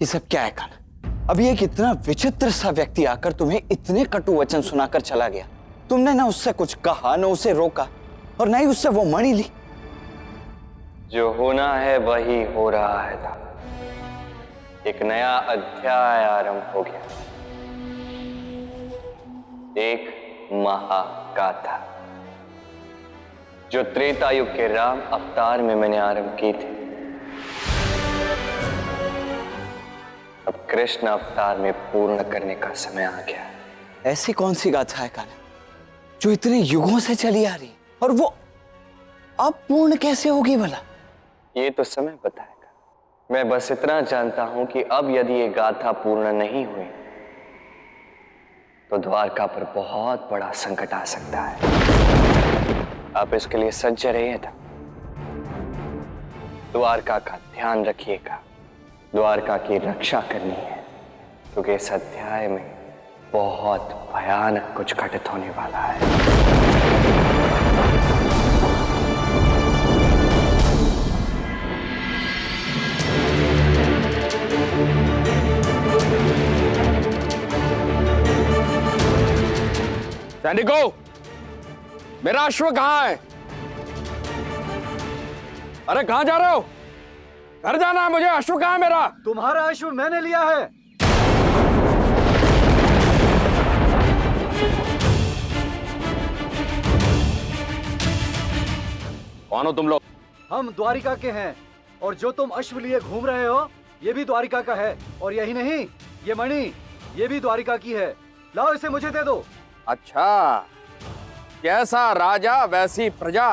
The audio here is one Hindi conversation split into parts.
ये सब क्या है कान्हा? अभी एक इतना विचित्र सा व्यक्ति आकर तुम्हें इतने कटु वचन सुनाकर चला गया। तुमने ना उससे कुछ कहा, ना उसे रोका, और ना ही उससे वो मणि ली। जो होना है वही हो रहा है था। एक नया अध्याय आरंभ हो गया। एक महागाथा जो त्रेता युग के राम अवतार में मैंने आरंभ की थी, अब कृष्ण अवतार में पूर्ण करने का समय आ गया। ऐसी कौन सी गाथा है कान्हा जो इतने युगों से चली आ रही, और वो अब पूर्ण कैसे होगी भला? ये तो समय बताएगा। मैं बस इतना जानता हूं कि अब यदि ये गाथा पूर्ण नहीं हुई तो द्वारका पर बहुत बड़ा संकट आ सकता है। आप इसके लिए सज्ज रहिएगा। द्वारका का ध्यान रखिएगा। द्वारका की रक्षा करनी है, क्योंकि इस अध्याय में बहुत भयानक कुछ घटित होने वाला है। सैनिकों, मेरा अश्व कहां है? अरे कहां जा रहे हो? घर जाना है मुझे। अश्व कहां है मेरा? तुम्हारा अश्व मैंने लिया है। कौन हो तुम लोग? हम द्वारिका के हैं, और जो तुम अश्व लिए घूम रहे हो ये भी द्वारिका का है। और यही नहीं, ये मणि ये भी द्वारिका की है। लाओ, इसे मुझे दे दो। अच्छा, कैसा राजा वैसी प्रजा।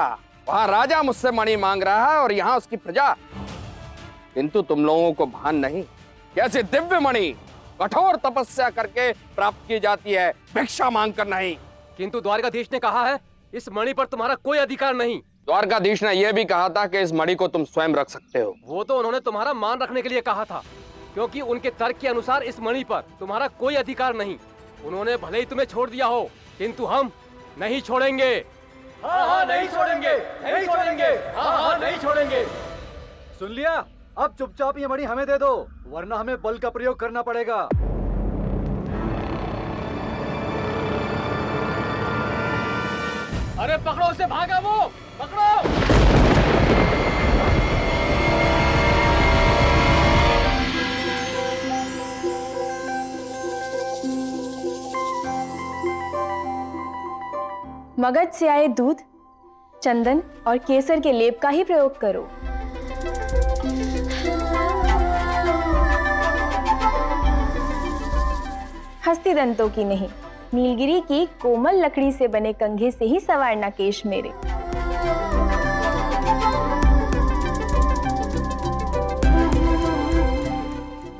वहां राजा मुझसे मणि मांग रहा है और यहाँ उसकी प्रजा। किंतु तुम लोगों को भान नहीं, कैसे दिव्य मणि कठोर तपस्या करके प्राप्त की जाती है, भिक्षा मांग कर नहीं। किंतु द्वारकाधीश ने कहा है इस मणि पर तुम्हारा कोई अधिकार नहीं। द्वारकाधीश ने यह भी कहा था कि इस मणि को तुम स्वयं रख सकते हो। वो तो उन्होंने तुम्हारा मान रखने के लिए कहा था, क्योंकि उनके तर्क के अनुसार इस मणि पर तुम्हारा कोई अधिकार नहीं। उन्होंने भले ही तुम्हें छोड़ दिया हो, किंतु हम नहीं छोड़ेंगे। हाँ, नहीं छोड़ेंगे, नहीं छोड़ेंगे, हाँ, नहीं छोड़ेंगे। सुन लिया? अब चुपचाप ये मणि हमें दे दो, वरना हमें बल का प्रयोग करना पड़ेगा। अरे पकड़ो उसे, भागा वो, पकड़ो। मगध से आए दूध, चंदन और केसर के लेप का ही प्रयोग करो। हस्तिदंतों की नहीं, नीलगिरी की कोमल लकड़ी से बने कंघे से ही संवारना केश मेरे।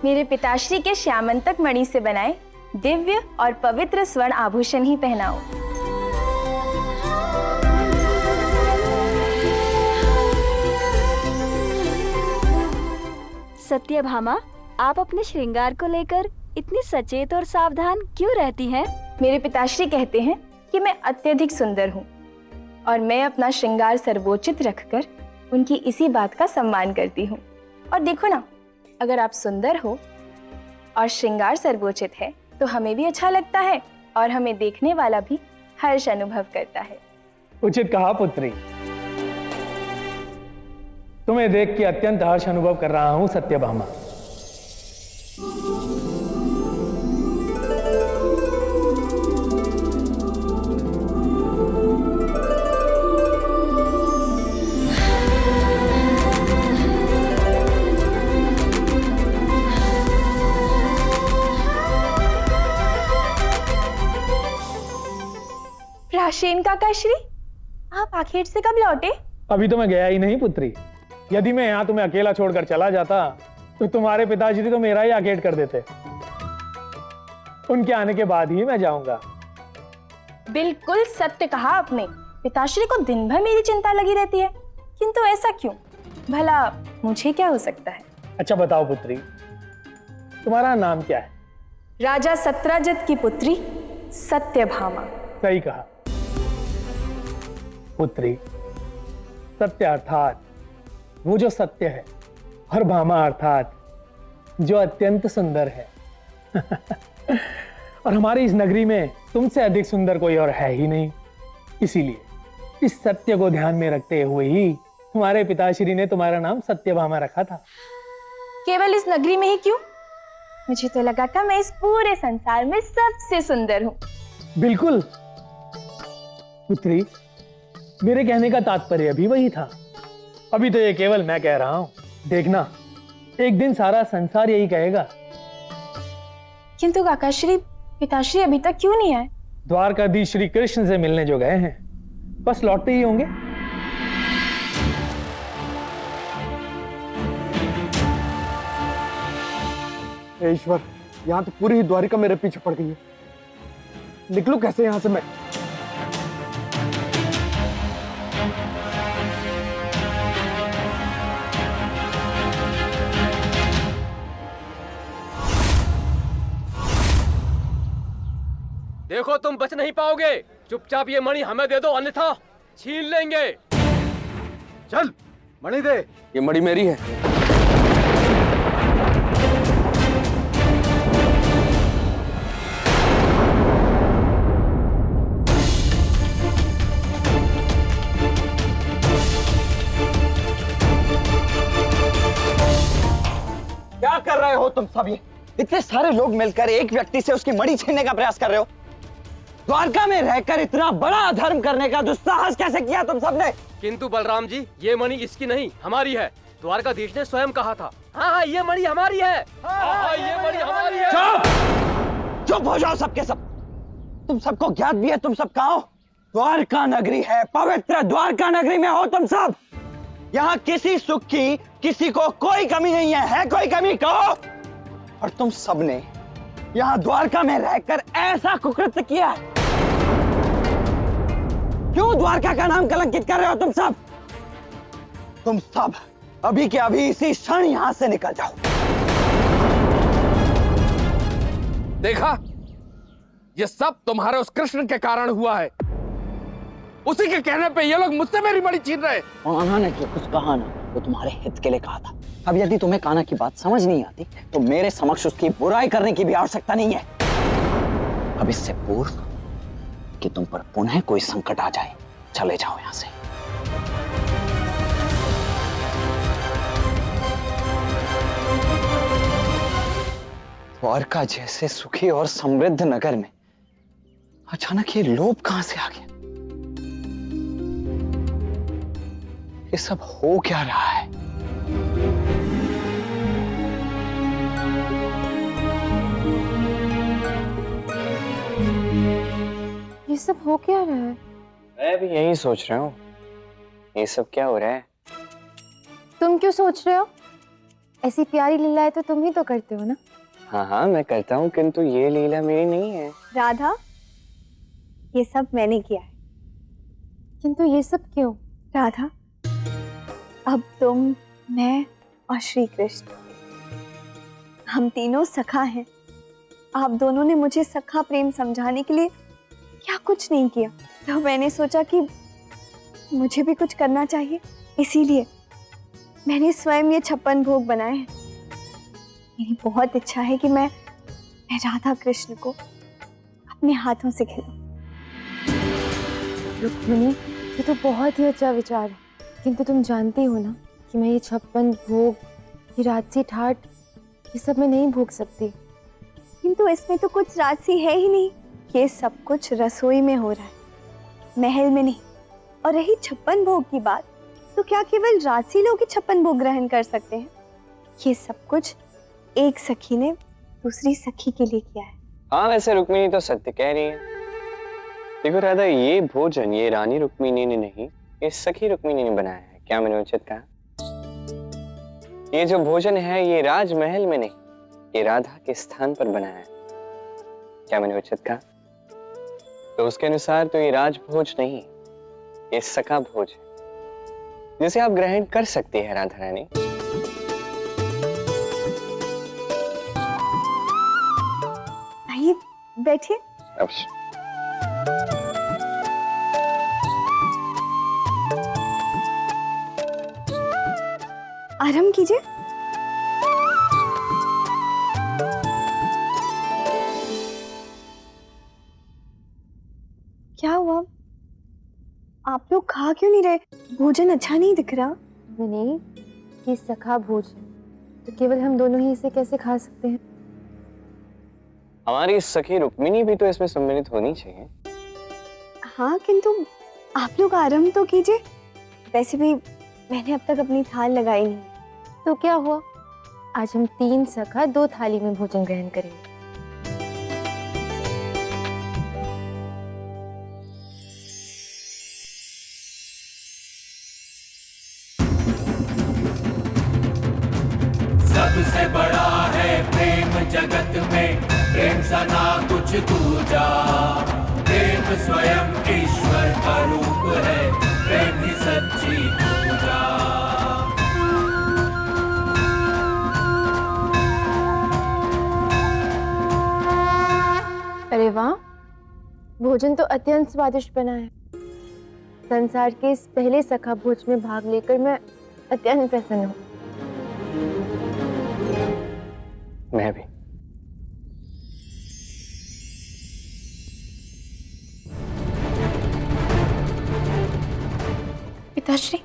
मेरे पिताश्री के श्यामंतक मणि से बनाए दिव्य और पवित्र स्वर्ण आभूषण ही पहनाओ। सत्यभामा, आप अपने श्रृंगार को लेकर इतनी सचेत और सावधान क्यों रहती हैं? मेरे पिताश्री कहते हैं कि मैं अत्यधिक सुंदर हूँ, और मैं अपना श्रृंगार सर्वोचित रखकर उनकी इसी बात का सम्मान करती हूँ। और देखो ना, अगर आप सुंदर हो और श्रृंगार सर्वोचित है तो हमें भी अच्छा लगता है, और हमें देखने वाला भी हर्ष अनुभव करता है। उचित कहा पुत्री। तुम्हें देख के अत्यंत हर्ष अनुभव कर रहा हूं सत्यभामा। प्राचीन काकाश्री, आप आखिर से कब लौटे? अभी तो मैं गया ही नहीं पुत्री। यदि मैं यहाँ तुम्हें अकेला छोड़कर चला जाता तो तुम्हारे पिताजी तो मेरा ही आखेट कर देते। उनके आने के बाद ही मैं जाऊंगा। बिल्कुल सत्य कहा आपने। पिताश्री को दिन भर मेरी चिंता लगी रहती है, किंतु ऐसा क्यों? भला मुझे क्या हो सकता है? अच्छा बताओ पुत्री, तुम्हारा नाम क्या है? राजा सत्राजित की पुत्री सत्यभामा। सही कहा पुत्री। सत्य अर्थात वो जो सत्य है, और भामा अर्थात जो अत्यंत सुंदर है। और हमारी इस नगरी में तुमसे अधिक सुंदर कोई और है ही नहीं। इसीलिए इस सत्य को ध्यान में रखते हुए ही हमारे पिताश्री ने तुम्हारा नाम सत्यभामा रखा था। केवल इस नगरी में ही क्यों? मुझे तो लगा था मैं इस पूरे संसार में सबसे सुंदर हूँ। बिल्कुल पुत्री, मेरे कहने का तात्पर्य भी वही था। अभी तो ये केवल मैं कह रहा हूँ, देखना एक दिन सारा संसार यही कहेगा। किंतु काकाश्री, पिताश्री अभी तक क्यों नहीं आए? द्वारकाधीश श्री कृष्ण से मिलने जो गए हैं, बस लौटते ही होंगे। हे ईश्वर, यहाँ तो पूरी ही द्वारिका मेरे पीछे पड़ गई है। निकलूं कैसे यहाँ से मैं? देखो तुम बच नहीं पाओगे। चुपचाप ये मणि हमें दे दो, अन्यथा छीन लेंगे। चल मणि दे। ये मणि मेरी है। क्या कर रहे हो तुम सब? ये इतने सारे लोग मिलकर एक व्यक्ति से उसकी मणि छीनने का प्रयास कर रहे हो। द्वारका में रहकर इतना बड़ा अधर्म करने का दुस्साहस कैसे किया तुम सबने? किंतु बलराम जी, ये मणि इसकी नहीं, हमारी है। द्वारकाधीश ने स्वयं कहा था। हाँ, ये मणि हमारी है। हाँ, ये मणि हमारी है। चुप हो जाओ सबके सब। तुम सबको ज्ञात भी है तुम सब कहाँ हो? द्वारका नगरी है, पवित्र द्वारका नगरी में हो तुम सब। यहाँ किसी सुख की किसी को कोई कमी नहीं है कोई कमी कहो? और तुम सबने यहाँ द्वारका में रहकर ऐसा कुकृत्य किया है। क्यों द्वारका का नाम कलंकित कर रहे हो तुम सब? तुम सब अभी के अभी इसी क्षण यहां से निकल जाओ। देखा, ये सब तुम्हारे उस कृष्ण के कारण हुआ है। उसी के कहने पे ये लोग मुझसे मेरी मणि छीन रहे। कान्हा ने जो कुछ कहा ना, वो तुम्हारे हित के लिए कहा था। अब यदि तुम्हें कान्हा की बात समझ नहीं आती तो मेरे समक्ष उसकी बुराई करने की भी आवश्यकता नहीं है। अब इससे पूर्व कि तुम पर पुनः कोई संकट आ जाए, चले जाओ यहां से। द्वारका जैसे सुखी और समृद्ध नगर में अचानक ये लोभ कहां से आ गया? ये सब हो क्या रहा है? ये सब हो क्या रहा है? मैं भी यही सोच रहा हूँ, ये सब क्या हो रहा है? तुम क्यों सोच रहे हो? ऐसी प्यारी लीलाएं तो तुम ही तो करते हो ना। हाँ हाँ मैं करता हूँ, किंतु ये लीला मेरी नहीं है। राधा, ये सब मैंने किया है। किंतु ये सब क्यों? राधा, अब तुम, मैं और श्री कृष्ण, हम तीनों सखा हैं। आप दोनों ने मुझे सखा प्रेम समझाने के लिए क्या कुछ नहीं किया, तो मैंने सोचा कि मुझे भी कुछ करना चाहिए। इसीलिए मैंने स्वयं ये 56 भोग बनाए हैं। मेरी बहुत इच्छा है कि मैं राधा कृष्ण को अपने हाथों से खिलाऊं। रुक्मिणी, ये तो बहुत ही अच्छा विचार है, किंतु तुम जानती हो ना कि मैं ये 56 भोग, ये राजसी ठाट, ये सब मैं नहीं भोग सकती। किंतु इसमें तो कुछ राजसी है ही नहीं। ये सब कुछ रसोई में हो रहा है, महल में नहीं। और रही 56 भोग की बात, तो क्या केवल राजसी लोग ही 56 भोग ग्रहण कर सकते हैं? ये सब कुछ एक सखी ने दूसरी सखी के लिए किया है। हाँ वैसे रुक्मिणी तो सत्य कह रही है। देखो राधा, ये भोजन ये रानी रुक्मिणी ने नहीं, ये सखी रुक्मिणी ने बनाया है। क्या मैंने उचित कहा? ये जो भोजन है ये राजमहल में नहीं, ये राधा के स्थान पर बनाया है। क्या मैंने उचित कहा? तो उसके अनुसार तो ये राजभोज नहीं, ये सखा भोज है, जिसे आप ग्रहण कर सकती है राधा रानी। आइए बैठिए। अवश्य। आराम कीजिए। खा क्यों नहीं रहे? भोजन अच्छा नहीं दिख रहा। मनी, ये सखा भोजन तो केवल हम दोनों ही इसे कैसे खा सकते हैं? हमारी सखी रुक्मिणी भी तो इसमें सम्मिलित होनी चाहिए। हाँ, किंतु आप लोग आराम तो कीजिए। वैसे भी मैंने अब तक अपनी थाल लगाई नहीं। तो क्या हुआ, आज हम 3 सखा 2 थाली में भोजन ग्रहण करेंगे। सबसे बड़ा है प्रेम जगत में, प्रेम सा ना कुछ दूजा। प्रेम स्वयं ईश्वर का रूप है, प्रेम ही सच्ची पूजा। अरे वाह, भोजन तो अत्यंत स्वादिष्ट बना है। संसार के इस पहले सखा भोज में भाग लेकर मैं अत्यंत प्रसन्न हूँ। मैं भी। पिताश्री,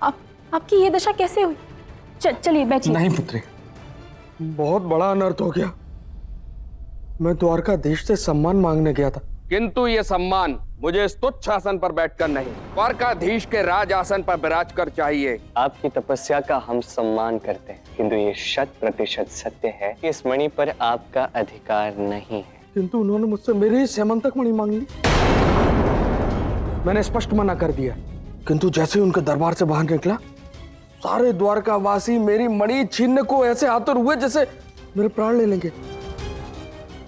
आपकी ये दशा कैसे हुई? चलिए बैठिए। नहीं पुत्री, बहुत बड़ा अनर्थ हो गया। मैं द्वारकाधीश से सम्मान मांगने गया था, किंतु ये सम्मान मुझे इस तुच्छ आसन पर बैठकर नहीं, द्वारकाधीश के राज आसन पर विराज कर चाहिए। आपकी तपस्या का हम सम्मान करते हैं, किंतु ये 100% सत्य है कि इस मणि पर आपका अधिकार नहीं है। किंतु उन्होंने मुझसे मेरी ही सेमंतक मणि मांग ली। मैंने स्पष्ट मना कर दिया, किंतु जैसे ही उनके दरबार से बाहर निकला, सारे द्वारकावासी मेरी मणि छीनने को ऐसे आतुर हुए जैसे मेरे प्राण ले लेंगे।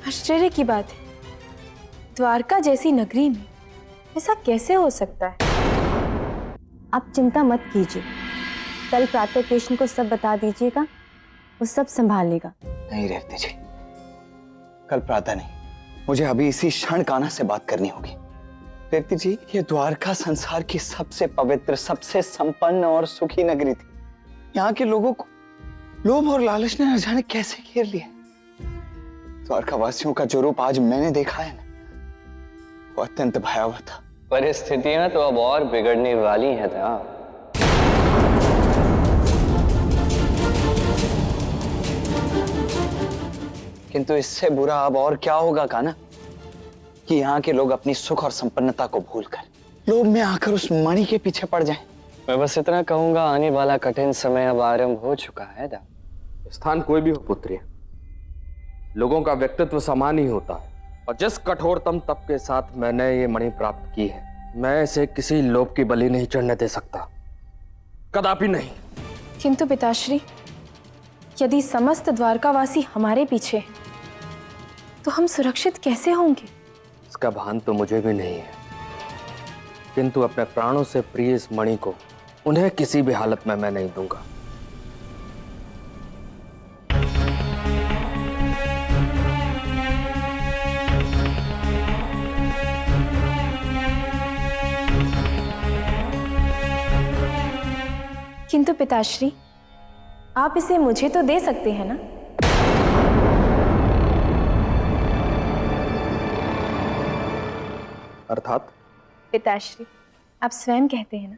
आश्चर्य की बात है, द्वारका जैसी नगरी में ऐसा कैसे हो सकता है? आप चिंता मत कीजिए, कल प्रातः कृष्ण को सब बता दीजिएगा, वो सब संभाल लेगा। नहीं रेवती जी, कल प्रातः नहीं, मुझे अभी इसी क्षण कान्हा से बात करनी होगी। रेवती जी, ये द्वारका संसार की सबसे पवित्र, सबसे संपन्न और सुखी नगरी थी। यहाँ के लोगों को लोभ और लालच ने न जाने कैसे घेर लिया। द्वारका वासियों का जो रूप आज मैंने देखा है ना, वो अत्यंत भयावह था। परिस्थितियां तो अब और बिगड़ने वाली हैं ना। किंतु इससे बुरा अब और क्या होगा कान्हा, कि यहाँ के लोग अपनी सुख और संपन्नता को भूलकर लोभ में आकर उस मणि के पीछे पड़ जाएं। मैं बस इतना कहूंगा, आने वाला कठिन समय अब आरंभ हो चुका है। स्थान कोई भी हो पुत्री, लोगों का व्यक्तित्व समान ही होता है, और जिस कठोरतम तप के साथ मैंने ये मणि प्राप्त की है, मैं इसे किसी लोभ की बलि नहीं चढ़ने दे सकता, कदापि नहीं। किंतु पिताश्री, यदि समस्त द्वारकावासी हमारे पीछे हैं, तो हम सुरक्षित कैसे होंगे? इसका भान तो मुझे भी नहीं है, किंतु अपने प्राणों से प्रिय इस मणि को उन्हें किसी भी हालत में मैं नहीं दूंगा। किंतु पिताश्री, आप इसे मुझे तो दे सकते हैं ना? अर्थात? पिताश्री, आप स्वयं कहते हैं ना,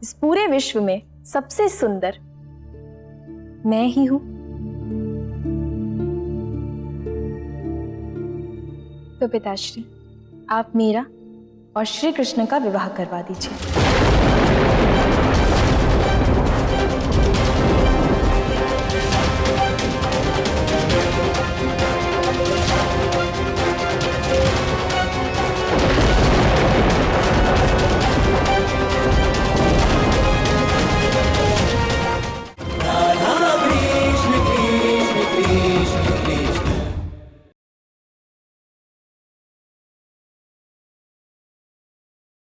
इस पूरे विश्व में सबसे सुंदर मैं ही हूं। तो पिताश्री, आप मेरा और श्री कृष्ण का विवाह करवा दीजिए।